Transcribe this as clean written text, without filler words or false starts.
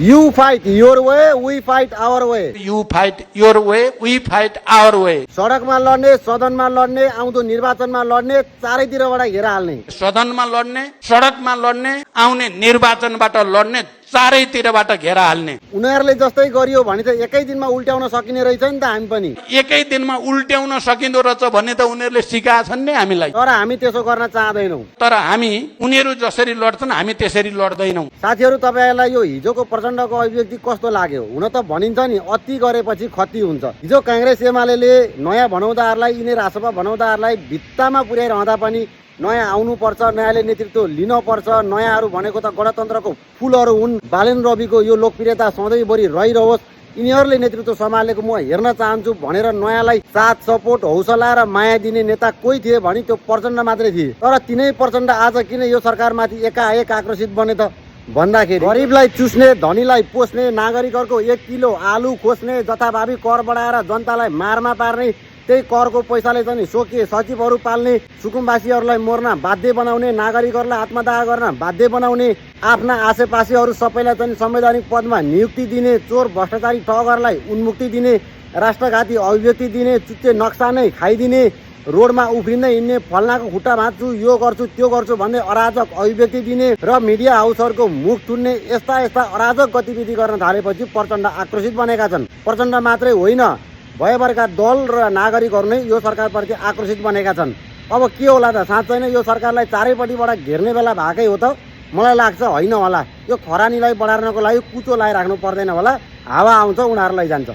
You fight your way, we fight our way. You fight your way, we fight our way. सडकमा लड्ने, सदनमा लड्ने, आउँदो निर्वाचनमा लड्ने, चारैतिरबाट घेरा हाल्ने। सदनमा लड्ने, सडकमा लड्ने, आउने निर्वाचनबाट लड्ने, चारैतिरबाट घेरा हाल्ने। उनीहरूले जस्तै गरियो भने चाहिँ एकै दिनमा उल्ट्याउन सकिने रहेछ नि त हामी पनि। एकै दिनमा उल्ट्याउन सकिँदो रहेछ भन्ने त उनीहरूले सिकाएका छन् नि हामीलाई। तर हामी त्यसो गर्न चाहदैनौँ। तर हामी उनीहरू जसरी लड्छन् हामी त्यसरी लड्दैनौँ। साथीहरू, तपाईहरुलाई यो हिजोको प्रचण्डको अभिव्यक्ति कस्तो लाग्यो? हुन त भनिन्छ नि, अति गरेपछि खती हुन्छ। हिजो कांग्रेस एमालेले नयाँ भनौदाहरूलाई, यिनी रासपा भनौदाहरूलाई भित्तामा पुर्याइरहँदा पनि नयाँ आउनुपर्छ, नयाँले नेतृत्व लिनुपर्छ, नयाँहरू भनेको त गणतन्त्रको फुलहरू हुन्, बालेन रविको यो लोकप्रियता सधैँभरि रहिरहोस्, यिनीहरूले नेतृत्व सम्हालेको म हेर्न चाहन्छु भनेर नयाँलाई साथ सपोर्ट हौसला र माया दिने नेता कोही थिए भने त्यो प्रचण्ड मात्रै थिए। तर तिनै प्रचण्ड आज किन यो सरकारमाथि एकाएक आक्रोशित बने त भन्दाखेरि गरिबलाई चुस्ने, धनीलाई पोस्ने, नागरिकहरूको 1 किलो आलु खोज्ने, जथाभावी कर बढाएर जनतालाई मारमा पार्ने, त्यही करको पैसाले चाहिँ स्वकीय सचिवहरू पाल्ने, सुकुम्बासीहरूलाई मर्न बाध्य बनाउने, नागरिकहरूलाई आत्मदाह गर्न बाध्य बनाउने, आफ्ना आसेपासेहरू सबैलाई चाहिँ संवैधानिक पदमा नियुक्ति दिने, चोर भ्रष्टाचारी ठगहरूलाई उन्मुक्ति दिने, राष्ट्रघाती अभिव्यक्ति दिने, चुच्चे नक्सा नै खाइदिने, रोडमा उफ्रिँदै हिँड्ने, फल्नाको खुट्टा भाँच्छु, यो गर्छु त्यो गर्छु भन्ने अराजक अभिव्यक्ति दिने र मिडिया हाउसहरूको मुख थुन्ने यस्ता यस्ता अराजक गतिविधि गर्न थालेपछि प्रचण्ड आक्रोशित बनेका छन्। प्रचण्ड मात्रै होइन, भयभरका दल र नागरिकहरू नै यो सरकारप्रति आक्रोशित बनेका छन्। अब के होला त? साँच्चै नै यो सरकारलाई चारैपट्टिबाट घेर्ने बेला भएकै हो त? मलाई लाग्छ होइन होला। यो खरानीलाई बढार्नको लागि कुचो लगाइराख्नु पर्दैन होला, हावा आउँछ उनीहरूलाई जान्छ।